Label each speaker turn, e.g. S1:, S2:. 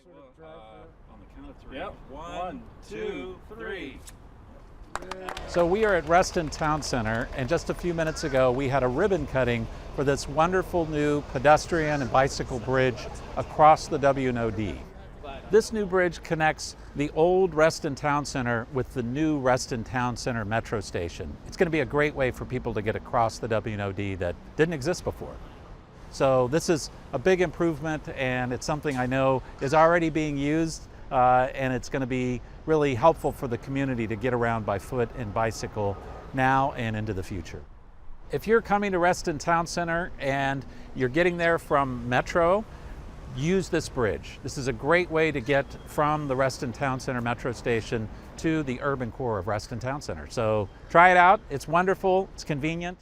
S1: On the count of three. Yep. 1, 2, 3.
S2: So we are at Reston Town Center, and just a few minutes ago we had a ribbon cutting for this wonderful new pedestrian and bicycle bridge across the W&OD. This new bridge connects the old Reston Town Center with the new Reston Town Center metro station. It's going to be a great way for people to get across the W&OD that didn't exist before. So this is a big improvement, and it's something I know is already being used, and it's going to be really helpful for the community to get around by foot and bicycle now and into the future. If you're coming to Reston Town Center and you're getting there from Metro, use this bridge. This is a great way to get from the Reston Town Center metro station to the urban core of Reston Town Center. So try it out. It's wonderful. It's convenient.